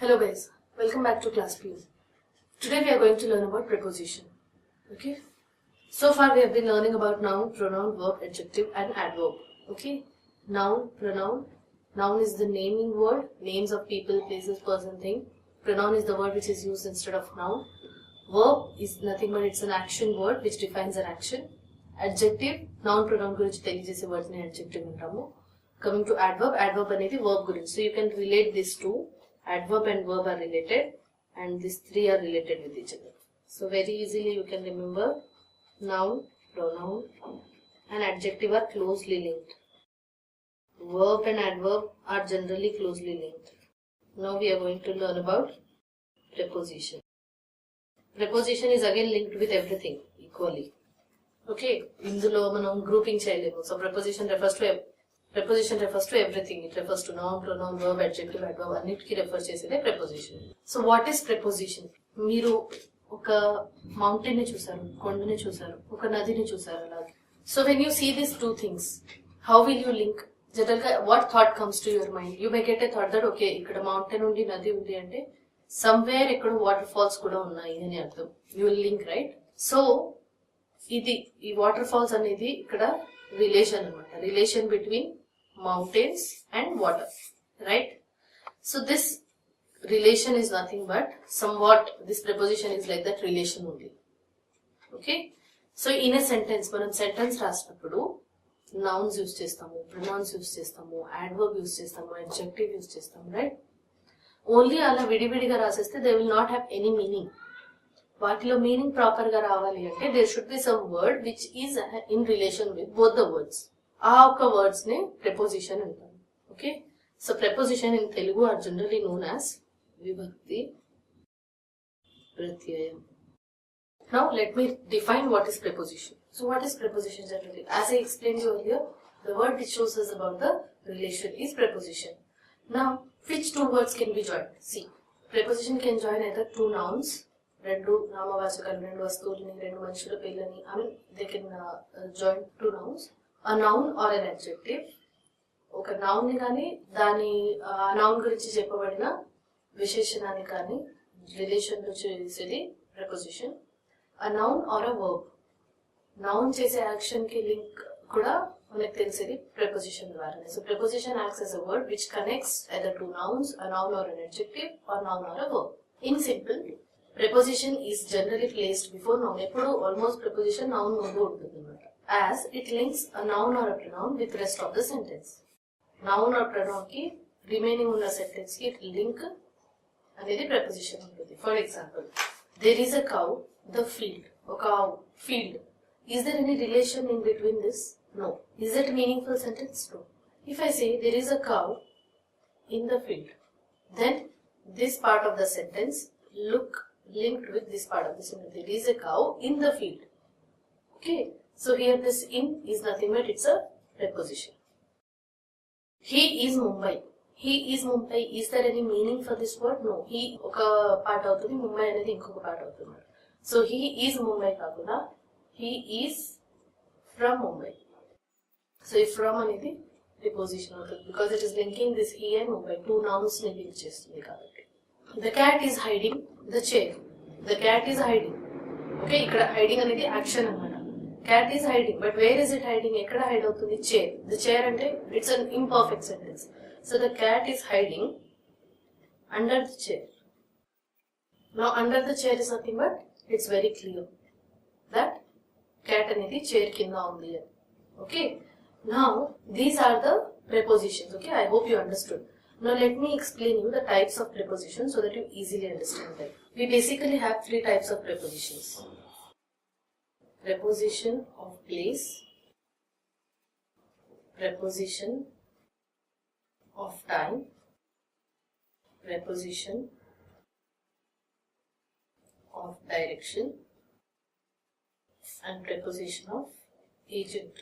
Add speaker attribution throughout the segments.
Speaker 1: Hello guys, welcome back to KlassPM. Today we are going to learn about preposition. Okay. So far we have been learning about noun, pronoun, verb, adjective and adverb. Okay. Noun, pronoun. Noun is the naming word, names of people, places, person, thing. Pronoun is the word which is used instead of noun. Verb is nothing but it's an action word which defines an action. Adjective, noun, pronoun gurinchi teliyajese words ni adjective antamu. Coming to adverb, adverb anedi verb gurinchi. So you can relate these two. Adverb and verb are related and these three are related with each other. So very easily you can remember noun, pronoun and adjective are closely linked. Verb and adverb are generally closely linked. Now we are going to learn about preposition. Preposition is again linked with everything equally. Okay, indulo manam grouping cheyalemu. So preposition refers to everything. It refers to noun, pronoun, verb, adjective, adverb. Annitiki refers chesede preposition. So what is preposition? Meeru oka mountain ni chusaru, konda ni chusaru, oka nadi ni chusaru alage. So when you see these two things, how will you link? Generally, what thought comes to your mind? You may get a thought that okay, ikkada mountain undi, nadi undi ante somewhere ikkada waterfalls kuda unnayi ani artham. You will link, right? So ee waterfalls anedi ikkada relation anamata. Relation between mountains and water, right? So this relation is nothing but somewhat this preposition is like that relation only. Okay, so in a sentence manam sentence rasinapudu nouns use chestamu, pronouns use chestamu, adverb use chestamu, adjective use chestamu, right? Only ala vidividiga raseste they will not have any meaning. వాటిలో meaning proper గా రావాలి అంటే there should be some word which is in relation with both the words. ఆ ఒక్క words ని preposition అంటాం. Okay, so preposition in Telugu are generally known as విభక్తి ప్రత్యయం. Now let me define what is preposition. So what is preposition generally? As I explain you earlier, the word which shows us about the relation is preposition. Now which two words can be joined? See, preposition can join either two nouns, రెండు నామవాచకాలు, రెండు వస్తువులని, రెండు మనుషుల పేర్లని. I mean they can join two nouns, a noun or an adjective. ఒక noun ని కానీ దాని noun గురించి చెప్పబడిన విశేషణాన్ని కానీ రిలేషన్ లో చేసేది preposition. A noun or a verb. Noun చేసే యాక్షన్ కి లింక్ కూడా మనకు తెలిసేది preposition ద్వారానే. So preposition acts as a word which connects either two nouns, a noun or an adjective, or noun or a verb. In simple, preposition is generally placed before noun. ఎప్పుడు almost preposition noun ముందు ఉంటుంది అన్నమాట. As it links a noun or a pronoun with rest of the sentence. Noun or pronoun కి remaining ఉన్న sentence కి link అనేది preposition ఉంటుంది. For example, there is a cow, the field. ఒక field. Is there any relation in between this? No. Is it a meaningful sentence? No. If I say there is a cow in the field, then this part of the sentence linked with this part of the sentence. There is a cow in the field. Okay, so here this in is nothing but it's a preposition. He is Mumbai. He is Mumbai. Is there any meaning for this word? No. He oka part avutundi, Mumbai anedi inkoka part avutundi. So he is Mumbai kakunda he is from Mumbai. So if from anedi preposition avutundi because it is linking this he and Mumbai, two nouns ni link chestundi kabatti. The cat is hiding the chair. The cat is hiding. Okay, ikkada hiding anedi action anamata. Cat is hiding, but where is it hiding? Ekkada hide avutundi? Chair. The chair ante it's an imperfect sentence. So the cat is hiding under the chair. Now under the chair is nothing but it's very clear that cat anedi chair kinda undi. Okay, now these are the prepositions. Okay, I hope you understood. Now let me explain you the types of prepositions so that you easily understand them. We basically have three types of prepositions. Preposition of place, preposition of time, preposition of direction, and preposition of agent.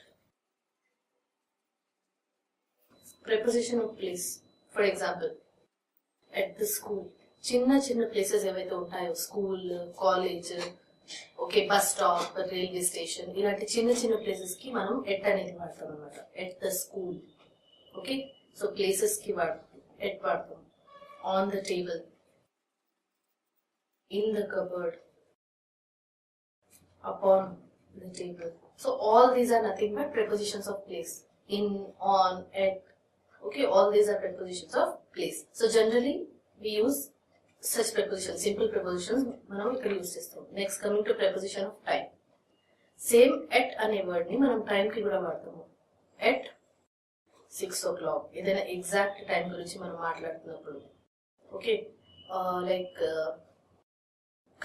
Speaker 1: Preposition of place. For example, at the school. చిన్న places ఏవైతే ఉంటాయో, school, college, okay, bus stop, railway station, ఇలాంటి చిన్న places కి మనం at అనేది వాడతాం అనమాట. At the school. Okay, so places కి ఎట్ వాడతాం. On the table, in the cupboard, upon the table. So all these are nothing but prepositions of place. In, on, at. Okay, all these are prepositions of place. So generally we use such prepositions, simple prepositions మనం ఇక్కడ use చేస్తాం. Next coming to preposition of time. Same at అనే word ని మనం time కి కూడా వాడతాము. At 6 o'clock ఏదైనా ఎగ్జాక్ట్ టైం గురించి మనం మాట్లాడుతున్నప్పుడు. Okay, like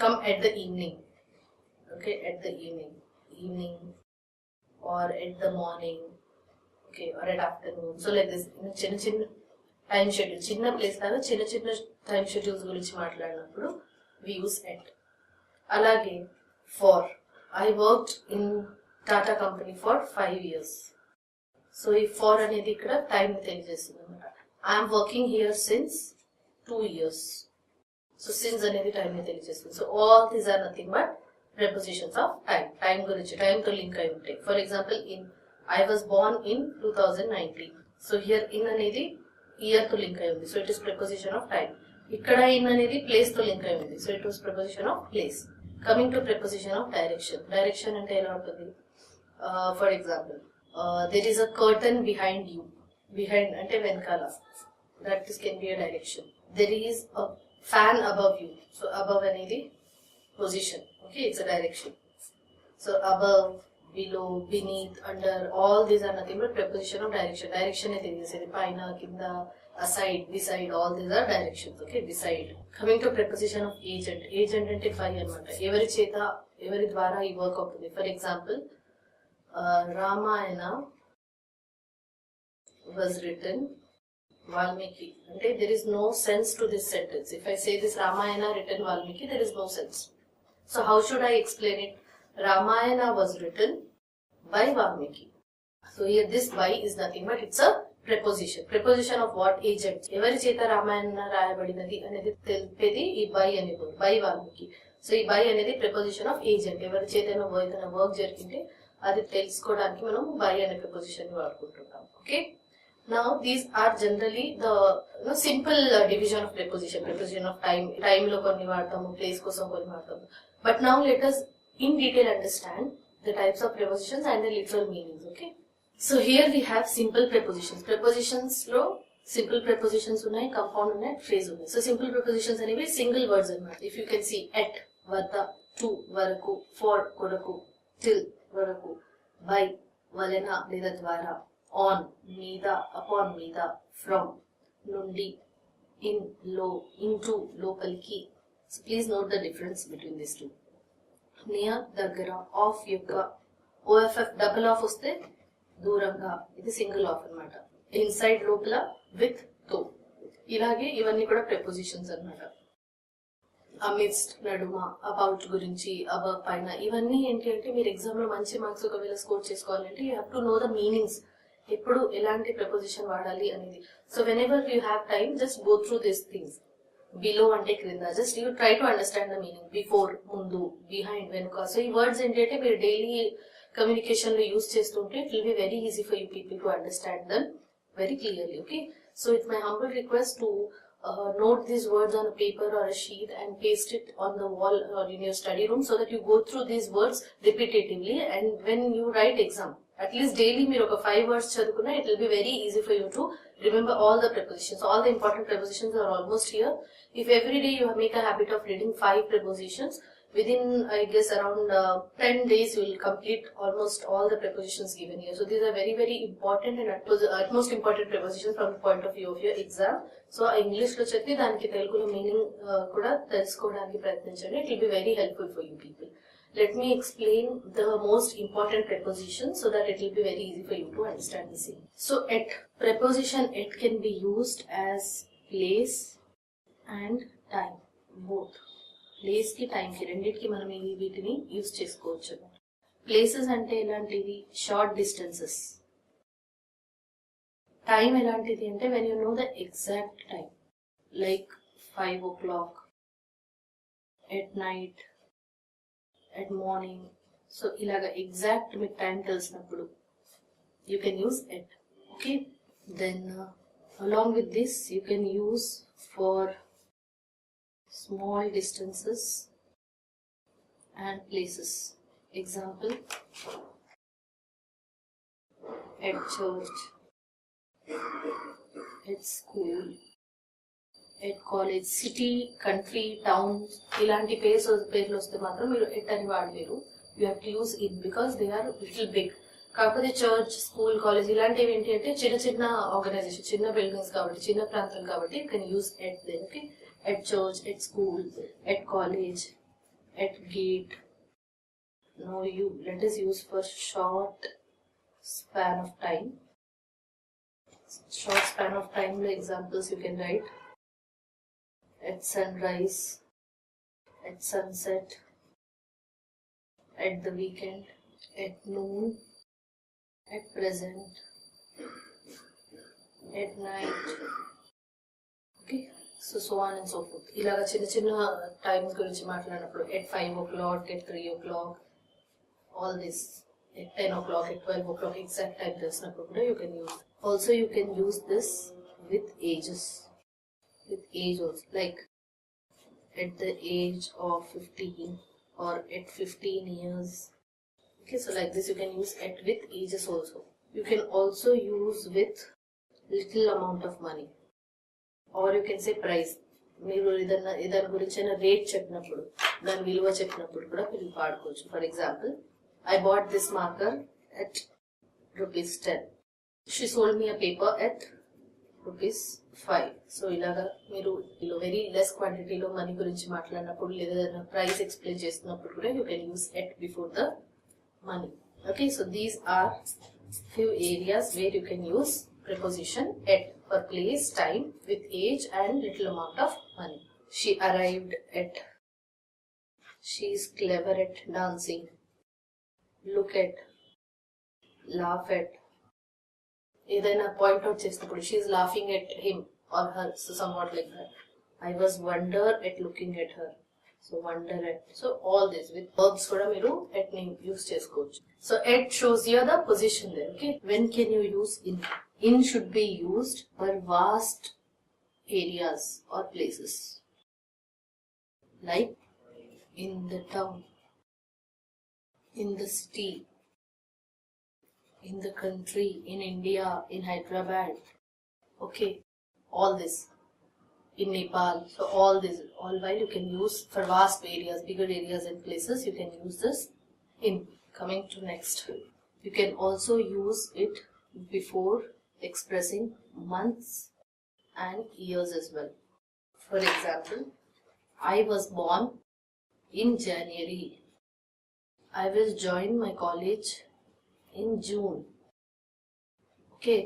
Speaker 1: come at the evening. Okay, at the evening or at the morning, okay, or at afternoon. So like this, చిన్న చిన్న టైం షెడ్యూల్, చిన్న ప్లేస్ లాగా చిన్న చిన్న టైం షెడ్యూల్స్ గురించి మాట్లాడినప్పుడు we use at. అలాగే for, I worked in Tata company for 5 years. So ఈ for అనేది ఇక్కడ టైం తెలియజేస్తుంది అనమాట. I am working here since 2 years. So since అనేది టైం తెలియజేస్తుంది. So all these are nothing but prepositions of time. Time గురించి, టైంతో link అయి ఉంటాయి. For example in, I was born in 2019. So here in అనేది year తో link అయి ఉంది. So it is preposition of time. ఇక్కడ ఇన్ అనేది ప్లేస్ తో లింక్ అయి ఉంది. So it was preposition of place. Coming to preposition of direction. Direction అంటే ఎలా ఉంటుంది? For example, there is a curtain behind you. Behind అంటే వెనకాల. That this can be a direction. There is a fan above you. So above అనేది position. Okay, it's a direction. So above, below, beneath, under, all these are nothing but preposition of direction. Direction is తెలియజేసేది. పైన, కింద, aside, beside, all these are directions. Okay, beside. Coming to preposition of agent. Agent అంటే by అన్నమాట. ఎవరి చేత, ఎవరి ద్వారా ఈ వర్క్ అవుతుంది. For example, Ramayana was written Valmiki. అంటే there is no sense to this sentence. If I say this Ramayana written Valmiki, there is no sense. So how should I explain it? Ramayana was written by Valmiki. So here this by is nothing but it's a preposition. Preposition of what? Agent. ఎవరి చేత రామాయణ రాయబడినది అనేది తెలిపేది ఈ by అనేది, by Valmiki. So ఈ by అనేది preposition of agent. ఎవరి చేత ఏదైనా వర్క్ జరిగింటే అది తెలుసుకోవడానికి మనం by అనే preposition ని వాడుకుంటున్నాం. Okay. Now these are generally the simple division of preposition. Preposition of time. Time లో కొన్ని వాడతాము, place కోసం కొన్ని వాడతాము. But now let us in detail understand the types of prepositions and the literal meanings. Okay. So here we have simple prepositions. Prepositions lo simple prepositions unnai, compound unnai, phrase unnai. So simple prepositions అనేవి single words అన్నమాట. If you can see at, వద్ద, to, వరకు, for, కొరకు, till, వరకు, by, వలన లేదా ద్వారా, on, మీద, upon మీద, from, నుండి, in, లో, into, లోపలికి. So please note the difference between these two. Near, దగ్గర, off, యొక్క, OFF double off వస్తే దూరంగా, ఇది సింగిల్ ఆఫ్ అన్నమాట. ఇన్సైడ్ లోపల, విత్, తో. ఇలాగే ఇవన్నీ కూడా prepositions అన్నమాట. అమిడ్స్ట్ నడుమ, అబౌట్ గురించి, అబవ్ పైన, ఇవన్నీ ఏంటి అంటే మీరు ఎగ్జామ్ లో మంచి మార్క్స్ ఒకవేళ స్కోర్ చేసుకోవాలంటే you have to know the meanings. ఎప్పుడు ఎలాంటి preposition వాడాలి అనేది. So when ever you have time just go through these things. Below అంటే క్రింద, just you try to understand the meaning. Before ముందు, బిహైండ్ వెనుక. సో ఈ వర్డ్స్ ఏంటంటే మీరు డైలీ కమ్యూనికేషన్ లో యూస్ చేస్తుంటే it will be very easy for you people to understand them very clearly. Okay, so it's my humble request to note these words on a paper or a sheet and paste it on the wall or in your study room so that you go through these words repetitively, and when you write exam at least daily మీరు ఒక 5 words చదువుకున్నా it will be very easy for you to remember all the prepositions. All the important prepositions are almost here. If every day you make a habit of reading 5 prepositions, within I guess around 10 days you will complete almost all the prepositions given here. So these are very very important and utmost important prepositions from the point of view of your exam. So English lo chedivi daniki Telugulo meaning kuda telusukodaniki ప్రయత్నించండి. It will be very helpful for you people. Let me explain the most important prepositions so that it will be very easy for you to understand the same. So at, preposition at can be used as place and time, both. Place కి, time కి, రెండింటికి మనం వీటిని use చేసుకోవచ్చు. Places అంటే ఎలాంటివి? Short distances. Time ఎలాంటిది అంటే when you know the exact time, like 5 o'clock, at night, at morning. So ఇలాగా ఎగ్జాక్ట్ మీకు టైం తెలిసినప్పుడు you can use at. Okay, then along with this you can use for small distances and places. Example, at church, at school, at college, city, country, town, ఇలాంటి పేర్లు వస్తే మాత్రం మీరు at అని వాడలేరు. You have to use in because they are little big. కాకపోతే church, school, college ఇలాంటివి ఏంటి అంటే చిన్న చిన్న ఆర్గనైజేషన్, చిన్న బిల్డింగ్స్ కాబట్టి, చిన్న ప్రాంతం కాబట్టి you can use at there. Okay, at church, at school, at college, at gate. Now let us use for short span of time. Short span of time examples you can write: at sunrise, at sunset, at the weekend, at noon, at present, at night. Okay, so on and so forth. ఇలాగా చిన్న చిన్న times గురించి మాట్లాడినప్పుడు at 5 o'clock, at 3 o'clock, all this, at 10 o'clock, at 12 o'clock, exact time తెలిసినప్పుడు కూడా you can use. Also you can use this with ages. With age also, like at the age of 15 or at 15 years. Okay, so like this you can use at with ages also. You can also use with little amount of money, or you can say price. మీరు ఏదైనా గురించి rate చెప్పినప్పుడు, దాని విలువ చెప్పినప్పుడు కూడా మీరు వాడుకోవచ్చు. For example, I bought this marker at ₹10. She sold me a paper at ₹5. So ఇలాగా మీరు వెరీ లెస్ క్వాంటిటీలో మనీ గురించి మాట్లాడినప్పుడు లేదా ప్రైస్ ఎక్స్ప్లెయిన్ చేస్తున్నప్పుడు కూడా you can use at before the money. Okay, so these are few areas where you can use preposition at for place, time, with age and little amount of money. She arrived at. She is clever at dancing. Look at, laugh at. ఏదైనా point out చేసినప్పుడు she is laughing at him or her, so somewhat like that. I was wonder at looking at her. So wonder at. So all this with verbs కూడా మీరు at ని use చేసుకోవచ్చు. So at shows you the position there. Okay, when can you use in? In should be used for vast areas or places, like in the town, in the city, in the country, in India, in Hyderabad. Okay, all this, in Nepal. So all this, all while you can use for vast areas, bigger areas and places, you can use this in. Coming to next, you can also use it before expressing months and years as well. For example, I was born in January. I will join my college in June. Okay,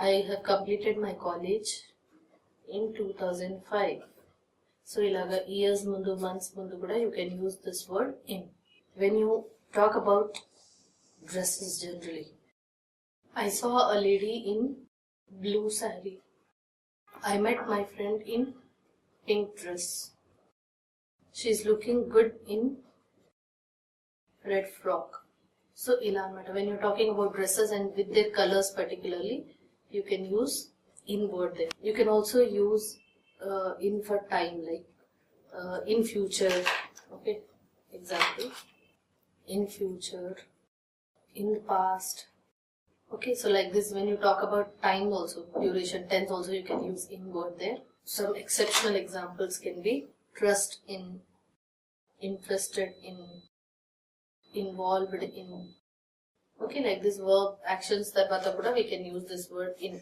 Speaker 1: I have completed my college in 2005. So ilaga years mundu, months mundu kuda you can use this word in. When you talk about dresses generally, I saw a lady in blue saree. I met my friend in pink dress. She's looking good in red frock. So ila anamata, when you're talking about dresses and with their colors particularly, you can use in word there. You can also use in for time, like in future. Okay, example, in future, in the past. Okay, so like this, when you talk about time also, duration, tense also, you can use in word there. Some exceptional examples can be trust in, interested in, involved in. Okay, like this verb actions tarvata kuda we can use this word in.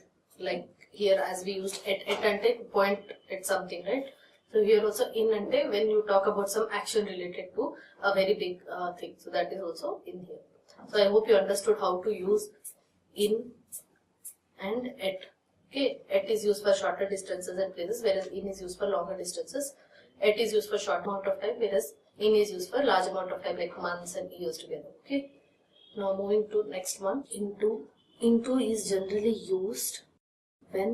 Speaker 1: Like here as we used at ante point at something, right? So here also in ante when you talk about some action related to a very big thing. So that is also in here. So I hope you understood how to use in and at. Okay, at is used for shorter distances and places, whereas in is used for longer distances. At is used for short amount of time, whereas in is used for large amount of time, like months and years together. Okay, now moving to next one. Into is generally used when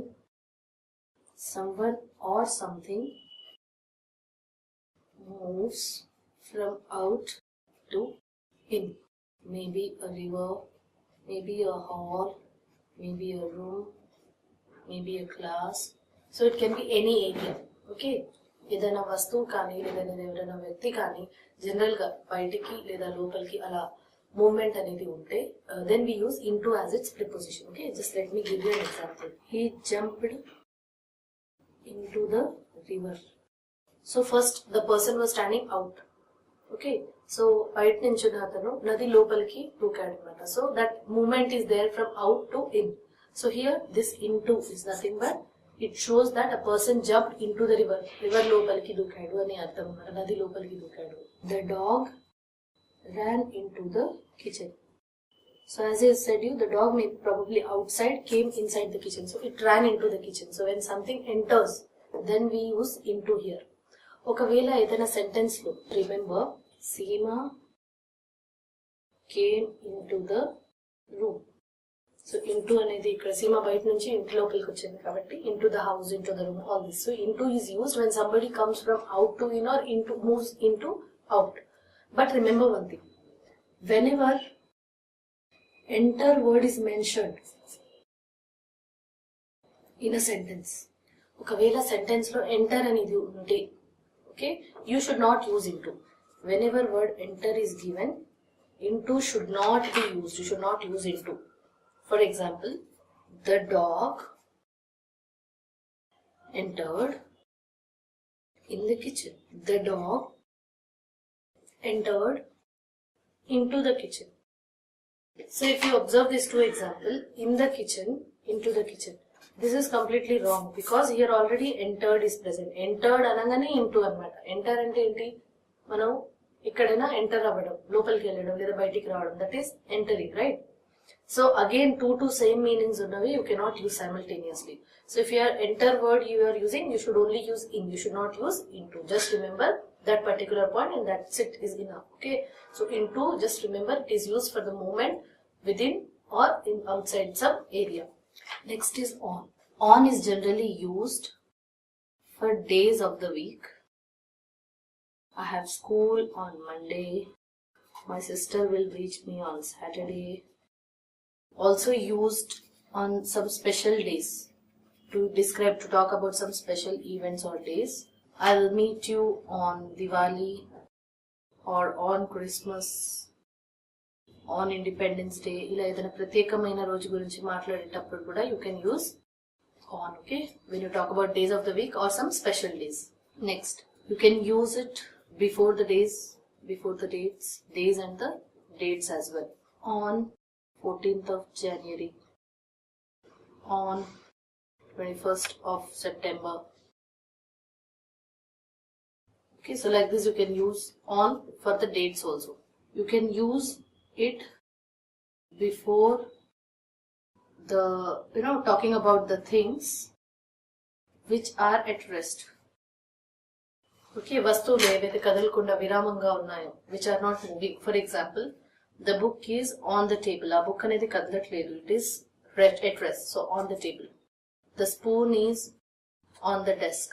Speaker 1: someone or something moves from out to in. Maybe a river, maybe a hall, maybe a room, maybe a class. So it can be any area. Okay, ఏదైనా వస్తువు కానీ లేదైనా ఎవరైనా వ్యక్తి కానీ general గా బయటికి లేదా లోపలికి అలా మూవ్మెంట్ అనేది ఉంటే then we use into as its preposition. Okay, just let me give you an example. He jumped into the river. So first the person was standing out. Okay, so బయట నుంచి అతను నది లోపలికి దూకాడు అనమాట. So that movement is there from out to in. So here this into is nothing but it shows that a person jumped into the river. River lopaliki dukadu ani artham anamata. Nadi lopaliki dukadu. The dog ran into the kitchen. So as I said you, the dog may probably outside came inside the kitchen. So it ran into the kitchen. So when something enters, then we use into here. Okavela edaina sentence lo remember Seema came into the room. So into అనేది ఇక్కడ సీమ బయట నుంచి ఇంటి లోపలికి వచ్చింది కాబట్టి into the house, into the room, all this. So into is used when somebody comes from out to in or into moves into out. But remember one thing, whenever enter word is mentioned in a sentence, ఒకవేళ sentence లో enter అనేది ఉంటే okay, you should not use into. Whenever word enter is given, into should not be used. You should not use into. For example, the dog entered in the kitchen. The dog entered into the kitchen. So if you observe these two examples, in the kitchen, into the kitchen, this is completely wrong because here already entered is present. Entered anangane into anamata. Enter ante enti? Manam ikkadena enter avadam, lopaliki velladam leda bayatiki raavadam. That is entering, right? So again, two same meanings unnavi, you cannot use simultaneously. So if you are enter word you are using, you should only use in. You should not use into. Just remember that particular point and that's it is enough. Okay. So into, just remember it is used for the movement within or in outside some area. Next is on. On is generally used for days of the week. I have school on Monday. My sister will reach me on Saturday. Also used on some special days to describe, to talk about some special events or days. I'll meet you on Diwali or on Christmas, on Independence Day. Ila edaina pratyekamaina roju gurinchi maatladetappudu kuda you can use on. Okay, when you talk about days of the week or some special days. Next, you can use it before the days, before the days and the dates as well. On 14th of January, on 21st of September. Okay, so like this you can use on for the dates also. You can use it before the, talking about the things which are at rest. Okay, vastuvu evaithe kadalakunda viramanga unnayo, which are not moving. For example, the book is on the table. A book anedi kadlatledu. It is at rest. So on the table. The spoon is on the desk.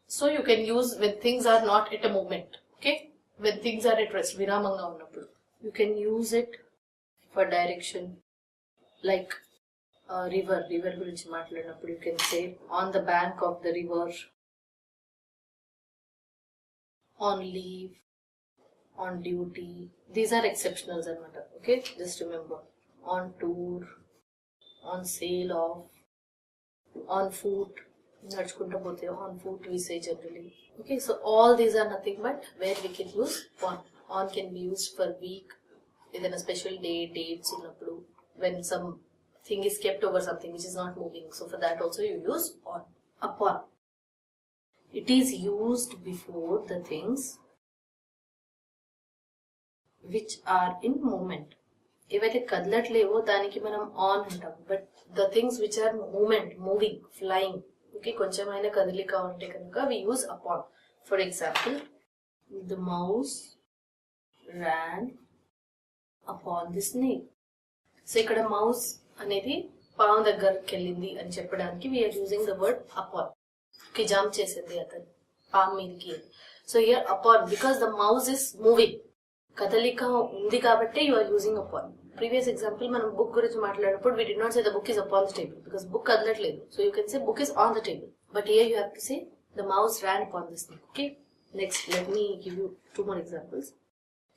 Speaker 1: So you can use when things are not at a movement. Okay, when things are at rest, viramanga unnappudu. You can use it for direction, like river gurinchi maatladinappudu you can say on the bank of the river, on leave, on duty. These are exceptionals anamata. Okay, just remember. On tour, on sail off, on foot, naduchukunta pothe on foot we say generally. Okay, so all these are nothing but where we can use on. On can be used for week, within a special day, dates unnappudu, when some thing is kept over something which is not moving. So for that also you use on. Upon, it is used before the things which are in movement. ఏవైతే కదలట్లేవో దానికి మనం on అంటాం. But the things which are moving, flying, okay, కొంచెమైనా కదలిక ఉంటే కనుక we use upon. For example, the mouse ran upon the snake. So ఇక్కడ mouse అనేది పాము దగ్గరికి వెళ్ళింది అని చెప్పడానికి we're using the word upon. Okay, jump చేసింది అతను పాము మీదకి. So here upon because the mouse is moving, కదలిక ఉంది కాబట్టి you are using upon. Previous example మనం బుక్ గురించి మాట్లాడినప్పుడు we did not say the book is upon the table because book కదలట్లేదు. So you can say book is on the table. But here you have to say The mouse ran upon the snake. Okay. Next, let me give you 2 more examples.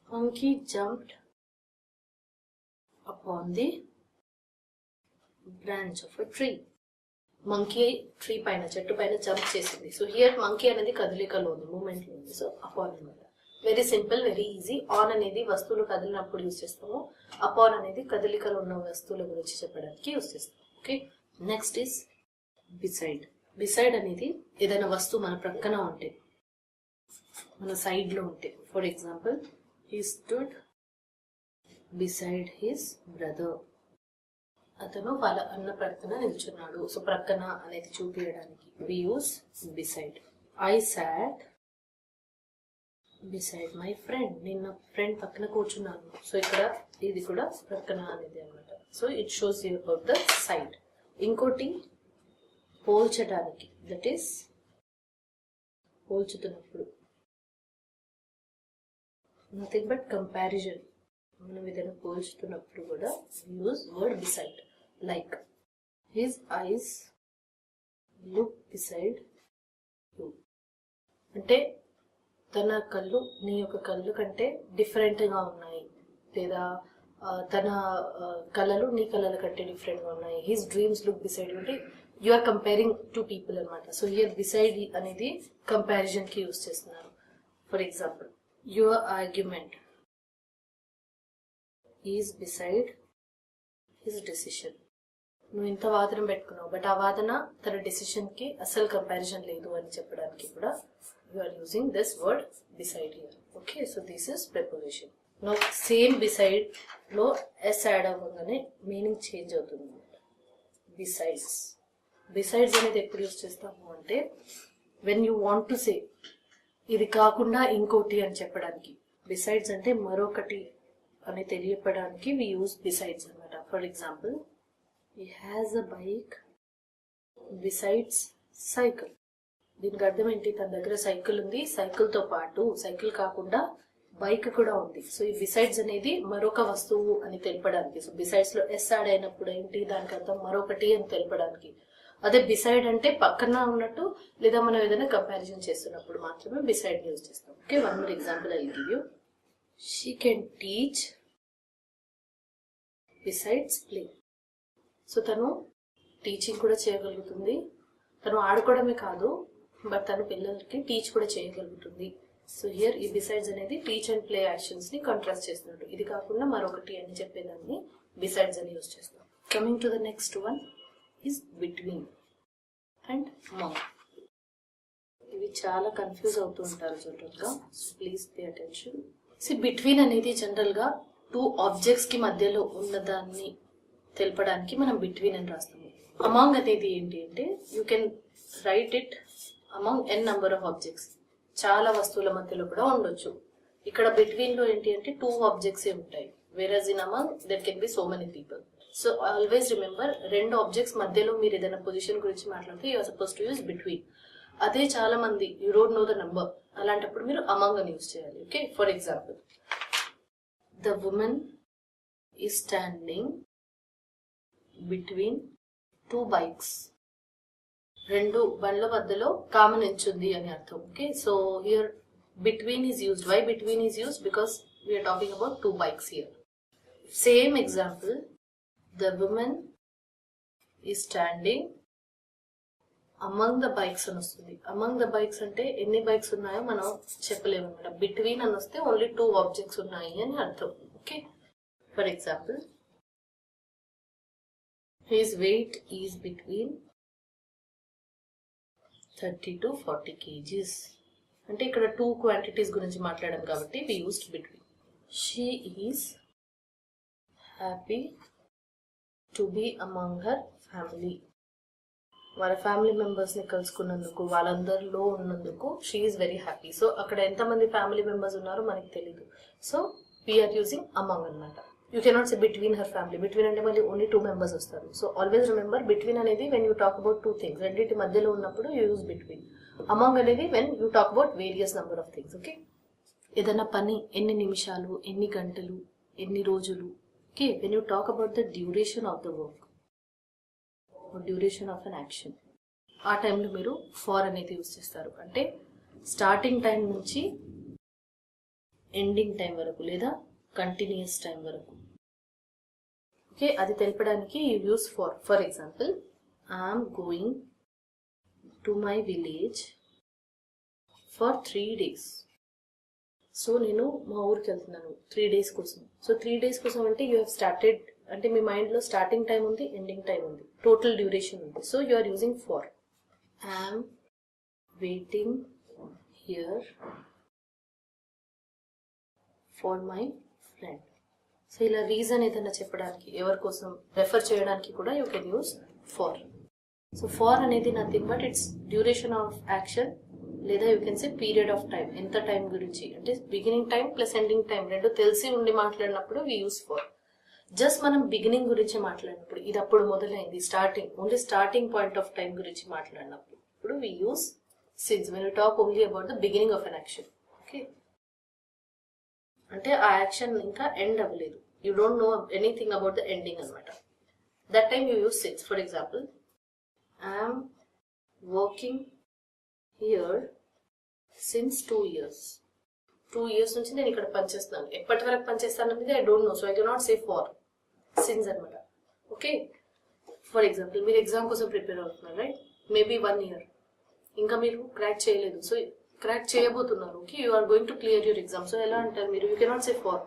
Speaker 1: Monkey jumped upon the branch of a tree. Monkey tree పైన చెట్టు పైన jump చేసింది. So here monkey అనేది కదలికలో ఉంది, moment లో ఉంది. So upon అన్నమాట. Very simple, very easy. On అనేది వస్తువులు కదిలినప్పుడు యూజ్ చేస్తాము. అపాన్ అనేది కదలికలో ఉన్న వస్తువుల గురించి చెప్పడానికి యూజ్ చేస్తాము. Okay. Next is beside. Beside అనేది ఏదైనా వస్తువు మన ప్రక్కన ఉంటే, మన సైడ్ లో ఉంటే. For example, he stood beside his brother. అతను వాళ్ళ అన్న ప్రక్కన నిల్చున్నాడు. సో ప్రక్కన అనేది చూపించడానికి we use beside. I sat beside my friend. నేను నా ఫ్రెండ్ పక్కన కూర్చున్నాను. సో ఇక్కడ ఇది కూడా ప్రక్కన అనేది అన్నమాట. So it shows you about the side. ఇంకోటి పోల్చడానికి, దట్ ఈస్ పోల్చుతున్నప్పుడు, నథింగ్ బట్ కంపారిజన్. మనం ఏదైనా పోల్చుతున్నప్పుడు కూడా use word beside. Like his eyes look beside you. అంటే తన కళ్ళు నీ యొక్క కళ్ళు కంటే డిఫరెంట్ గా ఉన్నాయి, లేదా తన కళలు నీ కళల కంటే డిఫరెంట్ గా ఉన్నాయి. His dreams look beside you. అంటే you are comparing two people అనమాట. సో హియర్ బిసైడ్ అనేది కంపారిజన్ కి యూజ్ చేస్తున్నారు. For example, your argument is beside his decision. నువ్వు ఇంత వాదన పెట్టుకున్నావు, బట్ ఆ వాదన తన డెసిషన్ కి అసలు కంపారిజన్ లేదు అని చెప్పడానికి కూడా you are using this word beside here. Okay. So this is preposition. No same beside లో ఎస్ యాడ్ అవ్వగానే మీనింగ్ చేంజ్ అవుతుంది. బిసైడ్స్. బిసైడ్స్ అనేది ఎప్పుడు యూజ్ చేస్తాము అంటే, when you want to say ఇది కాకుండా ఇంకోటి అని చెప్పడానికి. బిసైడ్స్ అంటే మరొకటి అని తెలియపడానికి వి యూజ్ బిసైడ్స్ అనమాట. For example, he has a bike besides cycle. దీనికి అర్థం ఏంటి? తన దగ్గర సైకిల్ ఉంది, సైకిల్ తో పాటు, సైకిల్ కాకుండా బైక్ కూడా ఉంది. సో ఈ బిసైడ్స్ అనేది మరొక వస్తువు అని తెలపడానికి. సో బిసైడ్స్ లో ఎస్ యాడ్ అయినప్పుడు ఏంటి, దానికి అర్థం మరొకటి అని తెలపడానికి. అదే బిసైడ్ అంటే పక్కన ఉన్నట్టు, లేదా మనం ఏదైనా కంపారిజన్ చేస్తున్నప్పుడు మాత్రమే బిసైడ్ యూజ్ చేస్తాం. Okay. One more example I will give you. She can teach besides play. So తను టీచింగ్ కూడా చేయగలుగుతుంది, తను ఆడుకోవడమే కాదు, బట్ తను పిల్లలకి టీచ్ కూడా చేయగలుగుతుంది. సో హియర్ ఈ బిసైడ్స్ అనేది టీచ్ అండ్ ప్లే యాక్షన్స్ ని కాంట్రాస్ట్ చేస్తున్నట్టు. ఇది కాకుండా మరొకటి అని చెప్పేదాన్ని బిసైడ్స్ అని యూజ్ చేస్తాం. Coming to the next one is between and among. ఇవి చాలా కన్ఫ్యూజ్ అవుతూ ఉంటారు జనరల్ గా. So please pay attention. Between అనేది జనరల్ గా 2 ఆబ్జెక్ట్స్ కి మధ్యలో ఉన్నదాన్ని తెలపడానికి మనం బిట్వీన్ అని రాస్తాము. అమాంగ్ అనేది ఏంటి అంటే, you can write it among n number of objects. చాలా వస్తువుల మధ్యలో కూడా ఉండొచ్చు. ఇక్కడ బిట్వీన్ లో ఏంటి అంటే 2 ఆబ్జెక్ట్స్ ఉంటాయి. whereas in among there can be so many people. So always remember, 2 objects మధ్యలో మీరు ఏదైనా పొజిషన్ గురించి మాట్లాడితే you are suppose to use between. అదే చాలా మంది you don't know the number, అలాంటప్పుడు మీరు అమాంగ్ అని యూజ్ చేయాలి. Okay. For example, the women is standing between 2 bikes. 2 బండ్ల మధ్యలో కామె నిల్చుంది అని అర్థం. Okay. So here between is used. Why between is used? Because we're talking about 2 bikes here. Same example, the woman is standing among the bikes అని వస్తుంది. among the bikes అంటే ఎన్ని బైక్స్ ఉన్నాయో మనం చెప్పలేము అనమాట. బిట్వీన్ అని వస్తే ఓన్లీ 2 ఆబ్జెక్ట్స్ ఉన్నాయి అని అర్థం. Okay. For example, his weight is between 30 to 40 kgs. అంటే ఇక్కడ 2 క్వాంటిటీస్ గురించి మాట్లాడాం కాబట్టి we used between. she is happy to be among her family. వాళ్ళ ఫ్యామిలీ మెంబర్స్ ని కలుసుకున్నందుకు, వాళ్ళందరిలో ఉన్నందుకు she is very happy. So అక్కడ ఎంతమంది ఫ్యామిలీ మెంబర్స్ ఉన్నారో మనకి తెలియదు. సో వీఆర్ యూజింగ్ అమాంగ్ అనమాట. You cannot say between her family. Between అంటే మళ్ళీ ఓన్లీ 2 members వస్తారు. సో ఆల్వేస్ రిమెంబర్, బిట్వీన్ అనేది when you talk about 2 things, రెండింటి మధ్యలో ఉన్నప్పుడు యూ యూజ్ బిట్వీన్. అమాంగ్ అనేది when you talk about various number of things. Okay. ఏదైనా పని ఎన్ని నిమిషాలు, ఎన్ని గంటలు, ఎన్ని రోజులు. Okay, when you talk about the duration of the work or duration of an action, ఆ టైంలో మీరు ఫార్ అనేది యూజ్ చేస్తారు. అంటే స్టార్టింగ్ టైం నుంచి ఎండింగ్ టైం వరకు లేదా కంటిన్యూస్ టైం వరకు. ఓకే, అది తెలపడానికి you use for example, I'm going to my village for 3 days. So నేను మా ఊరికి వెళ్తున్నాను 3 days కోసం. సో 3 days కోసం అంటే యూ హ్యావ్ స్టార్టెడ్, అంటే మీ మైండ్లో స్టార్టింగ్ టైం ఉంది, ఎండింగ్ టైం ఉంది, టోటల్ డ్యూరేషన్ ఉంది. So you are using for. I'm waiting here for my friend. So ఇలా రీజన్ ఏదైనా చెప్పడానికి, ఎవరి కోసం రెఫర్ చేయడానికి కూడా you can use for. So for అనేది nothing but it's duration of action, లేదా you can say period of time. ఎంత టైం గురించి అంటే beginning time plus ending time రెండు తెలిసి ఉండి మాట్లాడినప్పుడు వి యూస్ ఫార్. జస్ట్ మనం బిగినింగ్ గురించి మాట్లాడినప్పుడు, ఇది అప్పుడు మొదలైంది, starting, only starting point of time గురించి మాట్లాడినప్పుడు ఇప్పుడు we use since. When you talk only about the beginning of an action. Okay, అంటే ఆ యాక్షన్ ఇంకా ఎండ్ అవ్వలేదు, you don't know anything about the ending అనమాట. That time you use since. For example, I'm working here since 2 years. 2 years నుంచి నేను ఇక్కడ పనిచేస్తున్నాను. ఎప్పటి వరకు పనిచేస్తాను అనేది I don't know, so I cannot say for, since అనమాట. ఓకే, ఫర్ ఎగ్జాంపుల్ మీరు ఎగ్జామ్ కోసం ప్రిపేర్ అవుతున్నారు, రైట్? మేబీ 1 year ఇంకా మీరు క్రాక్ చేయలేదు, సో క్రాక్ చేయబోతున్నారు. Okay, you are going to clear your exam. So ఎలా అంటారు మీరు? You cannot say for.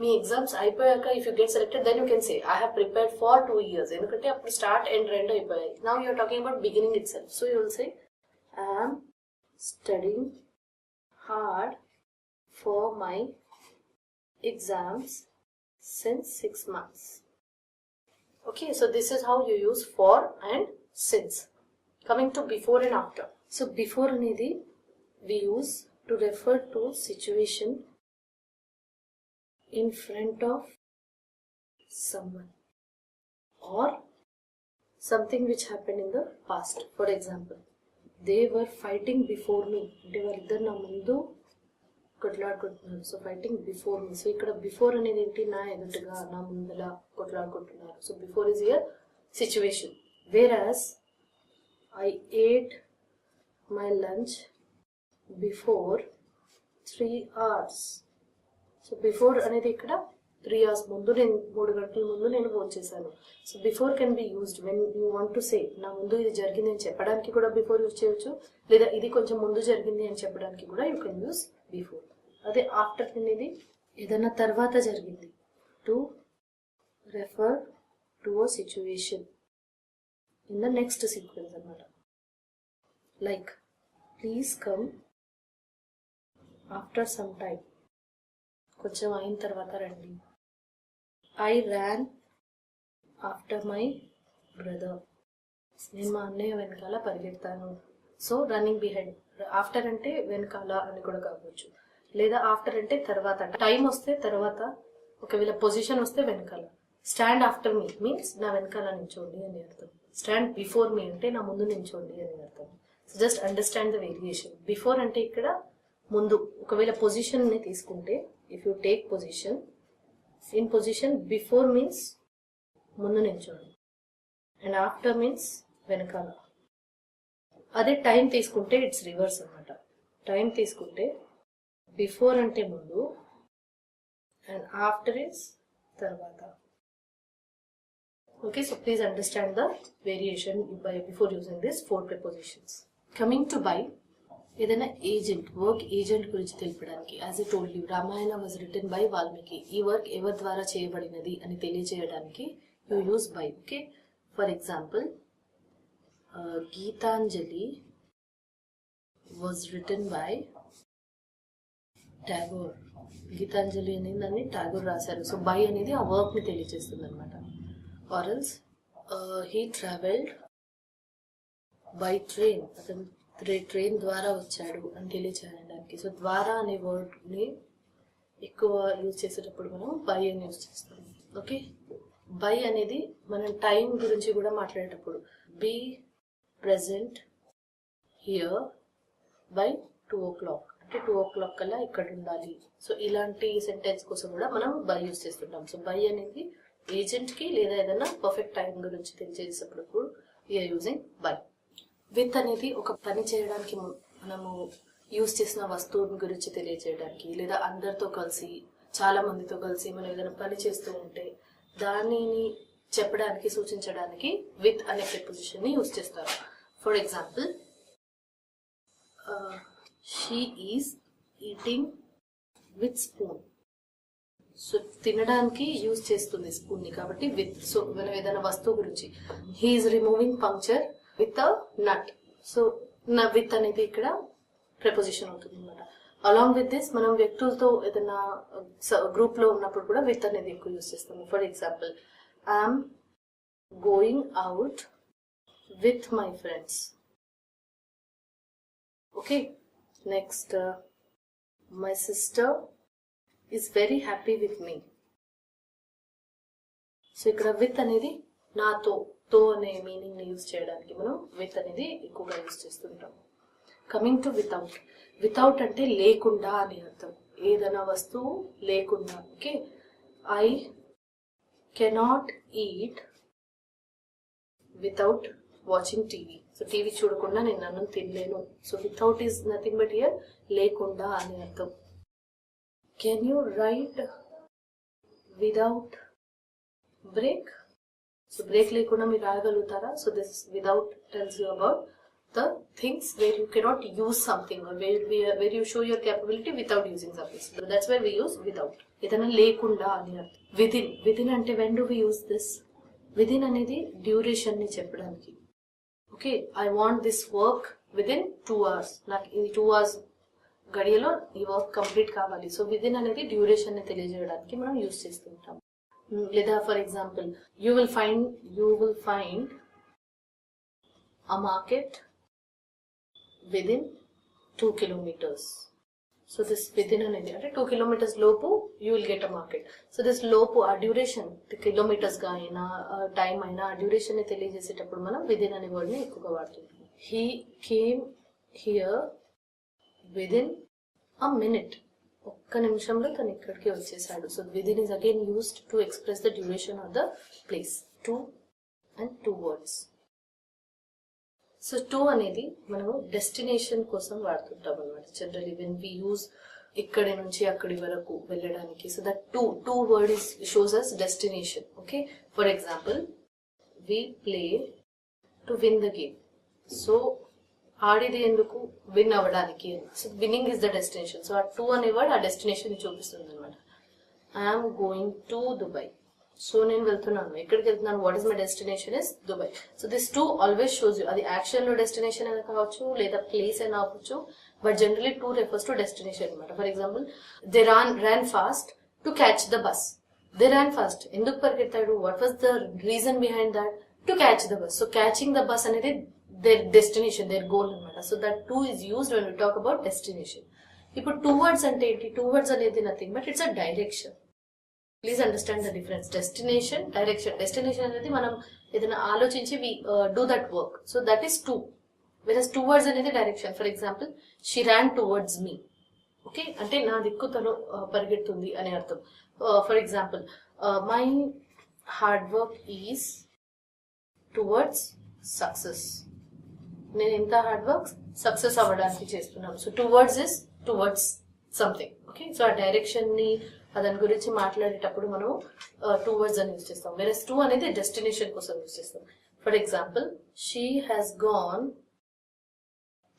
Speaker 1: మీ ఎగ్జామ్స్ అయిపోయాక if you get selected then you can say I have prepared for 2 years, ఎందుకంటే అప్పుడు స్టార్ట్ అండ్ రెండు అయిపోయాయి. Now you are talking about beginning itself. So you will say I'm studying hard for my exams since 6 months. Okay, so this is how you use for and since. Coming to before and after. So before anedi we use to refer to situation in front of someone or something which happened in the past. For example, they were fighting before me. అంటే వాళ్ళిద్దరు నా ముందు కొట్లాడుకుంటున్నారు. So fighting before me. So ఇక్కడ before అనేది ఏంటి? నా ఎదుటిగా, నా ముందల కొట్లాడుకుంటున్నారు. So before is here situation. Whereas I ate my lunch before 3 hours. So before అనేది ఇక్కడ 3 hours ముందు, నేను 3 గంటల ముందు నేను భోంచేసాను. So before can be used when you want to say నా ముందు ఇది జరిగింది అని చెప్పడానికి కూడా బిఫోర్ యూజ్ చేయొచ్చు, లేదా ఇది కొంచెం ముందు జరిగింది అని చెప్పడానికి కూడా యూ కెన్ యూజ్ బిఫోర్. అదే ఆఫ్టర్ అనేది ఏదైనా తర్వాత జరిగింది, to refer to a situation in the next sequence అనమాట. Like please come after some time, కొంచెం అయిన తర్వాత రండి. I ran after my brother, నేను మా అన్నయ్య వెనకాల పరిగెత్తాను. So running behind. ఆఫ్టర్ అంటే వెనకాల అని కూడా కావచ్చు, లేదా ఆఫ్టర్ అంటే తర్వాత. టైం వస్తే తర్వాత, ఒకవేళ పొజిషన్ వస్తే వెనకాల. స్టాండ్ ఆఫ్టర్ మీ మీన్స్ నా వెనకాల నించోండి అని అర్థం. స్టాండ్ బిఫోర్ మీ అంటే నా ముందు నించోండి అని అర్థం. So just understand the variation. Before అంటే ఇక్కడ ముందు. ఒకవేళ పొజిషన్ ని తీసుకుంటే, if you take position, in position before means ముందు నించోండి అండ్ ఆఫ్టర్ మీన్స్ వెనకాల. అదే టైం తీసుకుంటే ఇట్స్ రివర్స్ అనమాట. టైం తీసుకుంటే బిఫోర్ అంటే ముందు అండ్ ఆఫ్టర్ ఇస్ తర్వాత. Okay, so please understand the variation by before using this 4 prepositions. Coming to buy, ఏదైనా ఏజెంట్, వర్క్ ఏజెంట్ గురించి తెలుపడానికి, as I told you, Ramayana was written by Valmiki. ఈ work ఎవరి ద్వారా చేయబడినది అని తెలియజేయడానికి you use by. Okay, for example, Gitanjali was written by Tagore. Gitanjali అనేది దాన్ని టాగోర్ రాశారు. సో బై అనేది ఆ వర్క్ ని తెలియజేస్తుంది అనమాట. ఆర్ఎల్స్ హీ ట్రావెల్డ్ బై ట్రైన్, అతను ట్రైన్ ద్వారా వచ్చాడు అని తెలియచేయడానికి. సో ద్వారా అనే వర్డ్ ని ఎక్కువ యూజ్ చేసేటప్పుడు మనం బై అని యూజ్ చేస్తాం. ఓకే, బై అనేది మనం టైం గురించి కూడా మాట్లాడేటప్పుడు, be present here by 2 o'clock, అంటే 2 o'clock కల్లా ఇక్కడ ఉండాలి. సో ఇలాంటి సెంటెన్స్ కోసం కూడా మనం బై యూజ్ చేస్తుంటాం. సో బై అనేది ఏజెంట్ కి లేదా ఏదైనా పర్ఫెక్ట్ టైం గురించి తెలియజేసేటప్పుడు వీఆర్ యూజింగ్ బై. విత్ అనేది ఒక పని చేయడానికి మనము యూజ్ చేసిన వస్తువుని గురించి తెలియజేయడానికి, లేదా అందరితో కలిసి చాలా మందితో కలిసి మనం ఏదైనా పని చేస్తూ ఉంటే దానిని చెప్పడానికి, సూచించడానికి విత్ అనే ప్రిపోజిషన్ ని యూజ్ చేస్తారు. For example, she is eating with spoon. So తినడానికి యూజ్ చేస్తుంది స్పూన్ ని, కాబట్టి విత్. సో మనం ఏదైనా వస్తువు గురించి, he is removing puncture with a nut. So with అనేది ఇక్కడ ప్రిపోజిషన్ అవుతుంది అనమాట. అలాంగ్ విత్ దిస్ మనం వ్యక్తులతో ఏదైనా గ్రూప్ లో ఉన్నప్పుడు కూడా విత్ అనేది ఎక్కువ యూజ్ చేస్తాము. For example, I'm going out with my friends. Okay, next, my sister is very happy with me. So ఇక్కడ విత్ అనేది నాతో, తో అనే మీనింగ్ ని యూజ్ చేయడానికి మనం విత్ అనేది ఎక్కువగా యూజ్ చేస్తుంటాం. Coming to without. వితౌట్ అంటే లేకుండా అని అర్థం, ఏదైనా వస్తువు లేకుండా. Okay, I cannot eat without watching TV. So TV చూడకుండా నేను అన్నం తినలేను. So without is nothing but here లేకుండా అని అర్థం. Can you write without break? So break లేకుండా మీరు రాయగలుగుతారా? So this without tells you about the things where you cannot use something, or where you show your capability without using something. So that's where we use without. ఏదైనా లేకుండా అని అర్థం. Within. Within అంటే when do we use this? Within అనేది duration ని చెప్పడానికి. Okay, I want this work within 2 hours. నాకు ఈ 2 hours గడియలో ఈ వర్క్ కంప్లీట్ కావాలి. సో విదిన్ అనేది డ్యూరేషన్ ని తెలియజేయడానికి మనం యూజ్ చేస్తుంటాం. లేదా for example, you will find a market within 2 kilometers. So this within అనేది అంటే 2 kilometers లోపు you will get a market. So this లోపు ఆ డ్యూరేషన్, కిలోమీటర్స్ గా అయినా టైం అయినా ఆ డ్యూరేషన్ ని తెలియజేసేటప్పుడు మనం విదిన్ అనే వర్డ్ ని ఎక్కువగా వాడుతుంటాం. He came here within a minute. ఒక్క నిమిషంలో తను ఇక్కడికి వచ్చేసాడు. So within is again used to express the duration of the place. 2 and 2 words. So to అనేది మనము డెస్టినేషన్ కోసం వాడుతుంటాం అనమాట. జనరలీ వెన్ వి యూజ్ ఇక్కడి నుంచి అక్కడి వరకు వెళ్ళడానికి. So that to word is shows us destination. Okay, for example, we play to win the game. So ఆడిది ఎందుకు? విన్ అవ్వడానికి. So winning is the destination. So ఆ టూ అనే వర్డ్ ఆ డెస్టినేషన్ ని చూపిస్తుంది అనమాట. I'm going to Dubai. So నేను వెళ్తున్నాను. ఎక్కడికి వెళ్తున్నాను? What is my destination is Dubai. So this to always shows you. అది యాక్షన్ లో డెస్టినేషన్ అయినా కావచ్చు, లేదా ప్లేస్ అయినా అవ్వచ్చు, but generally to refers to destination అనమాట. For example, they ran fast to catch the bus. They ran fast. ఎందుకు పరిగెత్తాడు? What was the reason behind that? To catch the bus. So catching the bus అనేది their destination, their goal అనమాట. So that to is used when we talk about destination. ఇప్పుడు towards అంటే ఏంటి? Towards అనేది nothing but it's a direction. Please understand the difference. Destination, direction. Destination అనేది మనం ఏదైనా ఆలోచించి we do that work. So that is to. Versus towards అనేది direction. For example, she ran towards me. Okay, అంటే నా దిక్కు తను పరిగెడుతుంది అని అర్థం. For example, my hard work is towards success. నేను ఎంత హార్డ్ వర్క్ సక్సెస్ అవ్వడానికి చేస్తున్నాను. So towards is towards something. Okay, so ఆ డైరెక్షన్ ని దాని గురించి మాట్లాడేటప్పుడు మనం టూ వర్డ్స్ అని యూజ్ చేస్తాం. వెరస్ టూ అనేది డెస్టినేషన్ కోసం యూజ్ చేస్తాం. For example, she has gone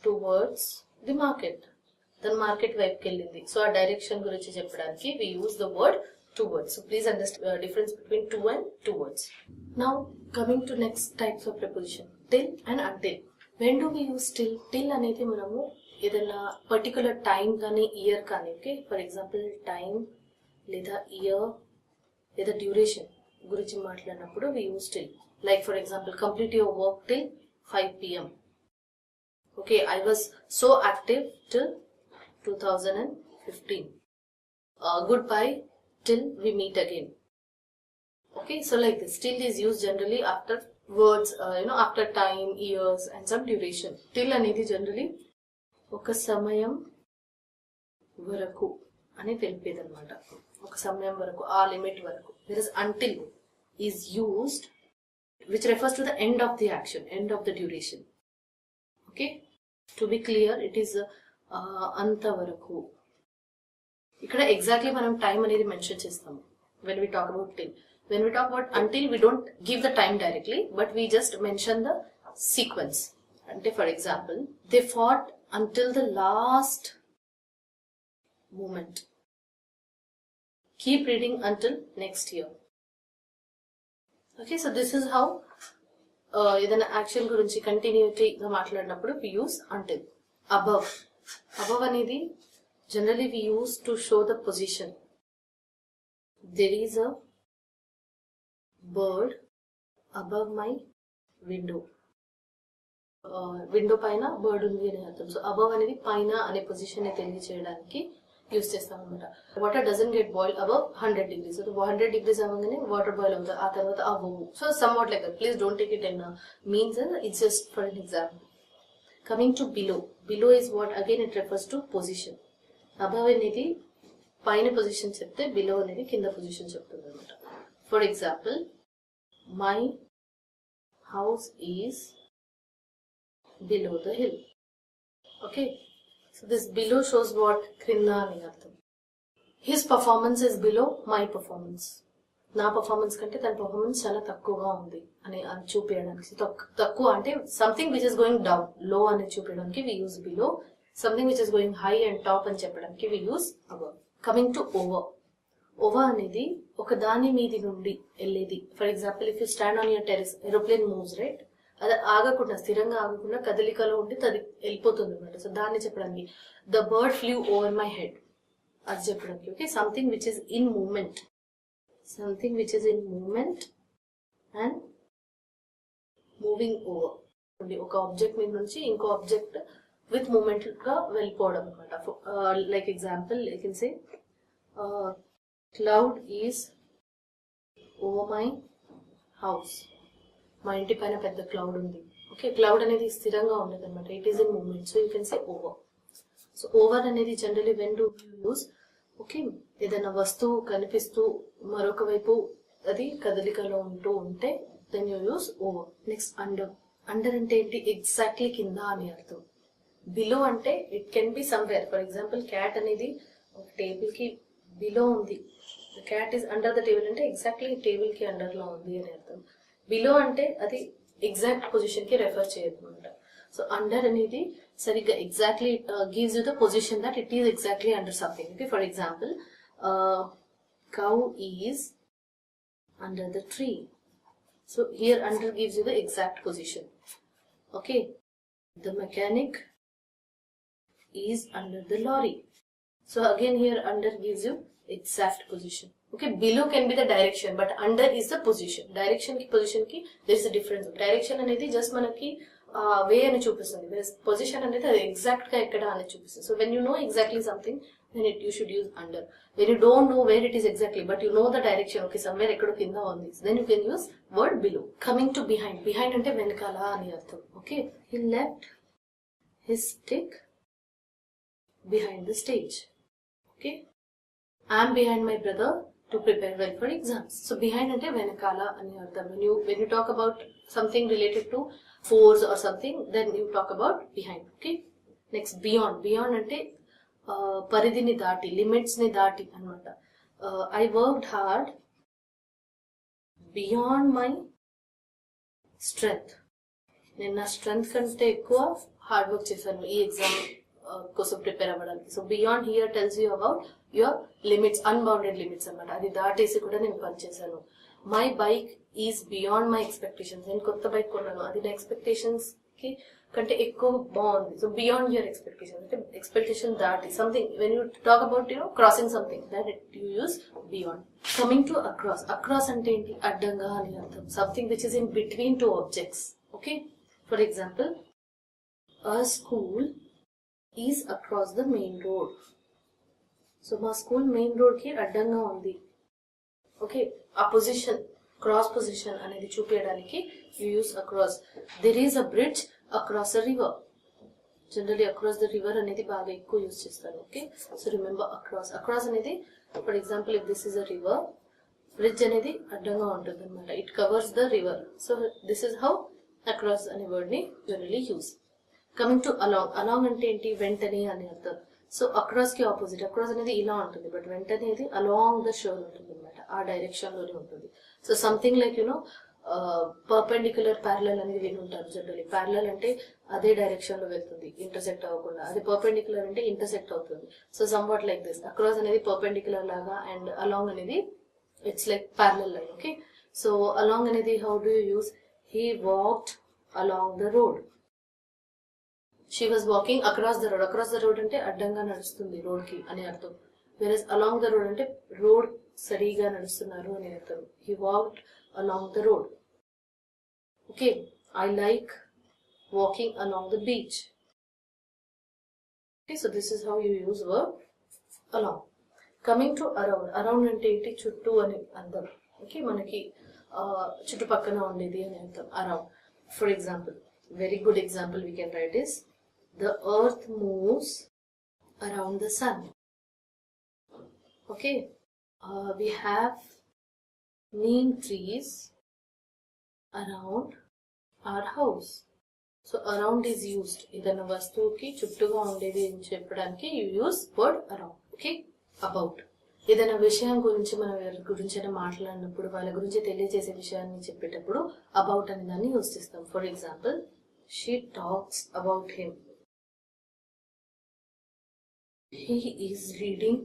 Speaker 1: towards the market. తన మార్కెట్ వైపుకి వెళ్ళింది. సో ఆ డైరెక్షన్ గురించి చెప్పడానికి we use the word towards. So please understand difference between to and towards. Now coming to next types of preposition, till and until. When do we use till? Till అనేది మనము ఏదైనా particular time కానీ year కానీ, okay, for example time లేదా year లేదా duration గురించి మాట్లాడినప్పుడు we use till. Like for example, complete your work till 5 PM. Okay, I was so active till 2015. Goodbye till we meet again. Okay, so like this, till is used generally after words, after time, years and some duration. Till అనేది generally ఒక సమయం వరకు అని తెలిపేది అనమాట. ఒక సమయం వరకు, ఆ లిమిట్ వరకు. Whereas until is used which refers to the end of the action, end of the duration. Okay, to be clear, it is antavaraku. ఇక్కడ ఎగ్జాక్ట్లీ మనం టైం అనేది మెన్షన్ చేస్తాము when we talk about till. When we talk about until, we don't give the time directly, but we just mention the sequence. అంటే for example, they fought until the last moment. Keep reading until next year. Okay, so this is how ఏదైనా action గురించి కంటిన్యూటీగా మాట్లాడినప్పుడు we use until. Above అనేది generally we use to show the position. There is a bird above my window. Window పైన bird ఉంది అని అర్థం. So above అనేది పైన అనే పొజిషన్ ని తెలియజేయడానికి యూస్ చేస్తాం అనమాట. Water doesn't get boil above 100 degrees. So 100 degrees అవ్వగానే వాటర్ బాయిల్ అవుతుంది, ఆ తర్వాత అవ్వవు. So some what like that. Please don't take it in means, it's just for an example. Coming to below. Below is what again it refers to position. Above అనేది పైన position చెప్తే below అనేది కింద position చెప్తుంది అనమాట. For example, my house is below the hill. Okay, so this below shows what krinda ani artham. His performance is below my performance. Na performance kante tan performance chala takkuva undi ani chupeyadaniki. Takku ante something which is going down, low ani chupeyadaniki we use below. Something which is going high and top ani cheppadaniki we use above. Coming to over. Over anedi oka dani meedi nundi elledi. For example, if you stand on your terrace, aeroplane moves, right? అది ఆగకుండా, స్థిరంగా ఆగకుండా కదలికలో ఉండి అది వెళ్ళిపోతుంది అనమాట. So దాన్ని చెప్పడానికి the bird flew over my head, అది చెప్పడానికి. Okay, something which is in moment, something which is in moment and moving over. ఒక ఆబ్జెక్ట్ మీద నుంచి ఇంకో ఆబ్జెక్ట్ విత్ మూమెంట్ గా వెళ్ళిపోవడం అనమాట. Like example, I can say cloud is over my house. మా ఇంటి పైన పెద్ద క్లౌడ్ ఉంది. ఓకే, క్లౌడ్ అనేది స్థిరంగా ఉండదు అనమాట, it is in movement. So you can say over. So over అనేది generally when do you use, okay, ఏదైనా వస్తువు కనిపిస్తూ మరొక వైపు అది కదలికలో ఉంటూ ఉంటే then you use over. Next under. Under అంటే ఏంటి? ఎగ్జాక్ట్లీ కింద అని అర్థం. బిలో అంటే it can be somewhere. For example, cat అనేది ఒక టేబుల్ కి బిలో ఉంది. Cat is under the table అంటే ఎగ్జాక్ట్లీ టేబుల్ కి అండర్ లో ఉంది అని అర్థం. బిలో అంటే అది ఎగ్జాక్ట్ పొజిషన్ కి రెఫర్ చేయదు అనమాట. సో అండర్ అనేది సరిగ్గా exactly gives you the position that it is exactly under something. Okay, for example, cow is under the tree. So here under gives you the exact position. Okay, the mechanic is under the lorry. So again here under gives you exact position. Okay, below can be the direction, but under is the position. Direction ki position ki there is a difference. Direction అనేది just మనకి way అని చూపిస్తుంది, whereas position అనేది అది exact గా ఎక్కడ అని చూపిస్తుంది. So when you know exactly something, then you should use under. When you don't know where it is exactly, but you know the direction, okay, somewhere ఎక్కడో కింద ఉంది, then you can use word below. Coming to behind. Behind అంటే వెనకాల అని అర్థం. Okay, he left his stick behind the stage. Okay, I am behind my brother to prepare well for exams. So behind ante venakala ani artham. When you talk about something related to force or something, then you talk about behind. Okay, next beyond. Beyond ante paridini daati, limits ni daati anamata. I worked hard beyond my strength. నేను నా strength కంటే ఎక్కువ hard work చేశాను ఈ exam కోసం prepare అవ్వడానికి. So beyond here tells you about your limits, unbounded limits అనమాట. అది దాటేసి కూడా నేను పనిచేశాను. My bike is beyond my expectations. నేను కొత్త బైక్ కొన్నాను, అది నా ఎక్స్పెక్టేషన్స్ కి కంటే ఎక్కువ బాగుంది. సో బియాండ్ యువర్ ఎక్స్పెక్టేషన్ అంటే ఎక్స్పెక్టేషన్ దాటి something. When you talk about crossing something, that you use beyond. Coming to across. Across అంటే ఏంటి? అడ్డంగా అని అర్థం. Something which is in between two objects. Okay, for example, a school is across the main road. So మా school main road కి అడ్డంగా ఉంది. Okay, ఆ పొజిషన్, క్రాస్ పొజిషన్ అనేది చూపించడానికి you use across. There is a bridge across a river. Generally across the river అనేది బాగా ఎక్కువ యూస్ చేస్తారు. Okay, so remember across. Across అనేది, for example, if this is a river, bridge అనేది అడ్డంగా ఉంటుంది అనమాట. It covers the river. So this is how across అనే వర్డ్ ని generally use. Coming to along, along అంటే ఏంటి, వెంటనే అని అర్థం. సో అక్రాస్ కి ఆపోజిట్, అక్రాస్ అనేది ఇలా ఉంటుంది, బట్ వెంటనే ఇది అలాంగ్ ద షోర్ ఉంటుంది అనమాట, ఆ డైరెక్షన్ లోనే ఉంటుంది. So something like perpendicular parallel అనేది విని ఉంటారు జనరల్లీ. ప్యారలల్ అంటే అదే డైరెక్షన్ లో వెళ్తుంది, ఇంటర్సెక్ట్ అవ్వకుండా. అది పర్పెండిక్యులర్ అంటే ఇంటర్సెక్ట్ అవుతుంది. So somewhat like this, across అనేది పర్పెండిక్యులర్ లాగా అండ్ అలాంగ్ అనేది it's like parallel line. Okay, so along అనేది how do you use, he walked along the road. She was walking across the road, across the road అంటే అడ్డంగా నడుస్తుంది road కి అని అర్థం. వేరస్ అలాంగ్ ద రోడ్ అంటే road సరిగా నడుస్తున్నారు అని అర్థం. He walked along the road. Okay, I like walking along the beach. Okay, so this is how you use verb along. Coming to around, around అంటే ఏంటి, చుట్టూ అని అర్థం. ఓకే, మనకి చుట్టుపక్కన ఉండేది అని అర్థం around. For example, very good example we can write is, the earth moves around the sun. Okay, we have neem trees around our house. So around is used, ఏదైనా వస్తువుకి చుట్టూగా ఉండేది అని చెప్పడానికి you use word around. Okay, about, ఏదైనా విషయం గురించి మనం ఎవరి గురించి మాట్లాడినప్పుడు, వాళ్ళ గురించి తెలియజేసే విషయాన్ని చెప్పేటప్పుడు అబౌట్ అనే దాన్ని యూజ్ చేస్తాం. For example, she talks about him. He is reading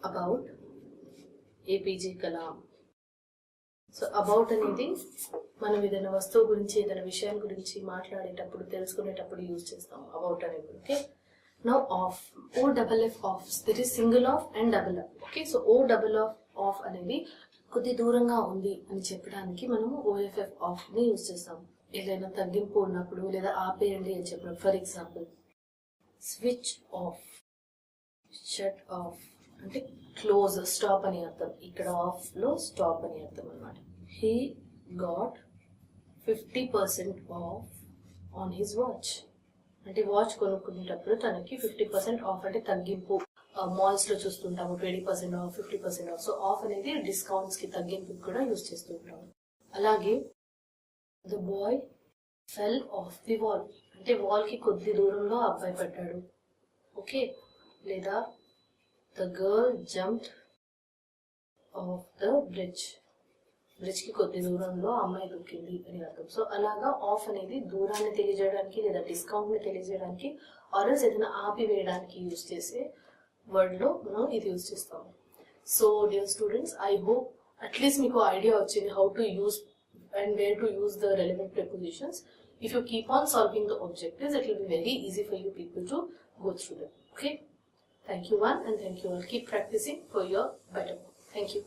Speaker 1: about APJ Kalam. So about అనేది మనం ఏదైనా వస్తువు గురించి, ఏదైనా విషయం గురించి మాట్లాడేటప్పుడు, తెలుసుకునేటప్పుడు యూజ్ చేస్తాం అబౌట్ అనేది. Okay, now of, O double F off, that is single of and double off. Okay, so O double off అనేది కొద్ది దూరంగా ఉంది అని చెప్పడానికి మనము ఓఎఫ్ఎఫ్ ఆఫ్ ని యూజ్ చేస్తాం. ఏదైనా తగ్గింపు ఉన్నప్పుడు లేదా ఆపేయండి అని చెప్పినప్పుడు. For example, switch off, shut off అంటే క్లోజ్, స్టాప్ అని అర్థం. ఇక్కడ ఆఫ్ లో స్టాప్ అని అర్థం అనమాట. He got 50% of on his watch, అంటే వాచ్ కొనుక్కునేటప్పుడు తనకి 50% ఆఫ్ అంటే తగ్గింపు. మాల్స్ లో చూస్తుంటాము 20% ఆఫ్, 50% ఆఫ్. సో ఆఫ్ అనేది డిస్కౌంట్స్ కి, తగ్గింపు కూడా యూజ్ చేస్తుంటాము. అలాగే the boy fell off the wall, అంటే వాల్ కి కొద్ది దూరంలో అబ్బాయి పడ్డాడు. ఓకే, లేదా the girl jumped off the bridge, bridge కి కొద్ది దూరంలో అమ్మాయి దూకింది అని అర్థం. సో అలాగా ఆఫ్ అనేది దూరాన్ని తెలియజేయడానికి లేదా డిస్కౌంట్ ని తెలియజేయడానికి, ఆర్ఎల్స్ ఏదైనా ఆపివేయడానికి యూజ్ చేసే వర్డ్ లో మనం ఇది యూజ్ చేస్తాము. So dear students, I hope at least మీకు ఐడియా వచ్చింది how to use and where to use the relevant prepositions. If you keep on solving the objectives, it will be very easy for you people to go through them. Okay, thank you one and thank you all. Keep practicing for your better. Thank you.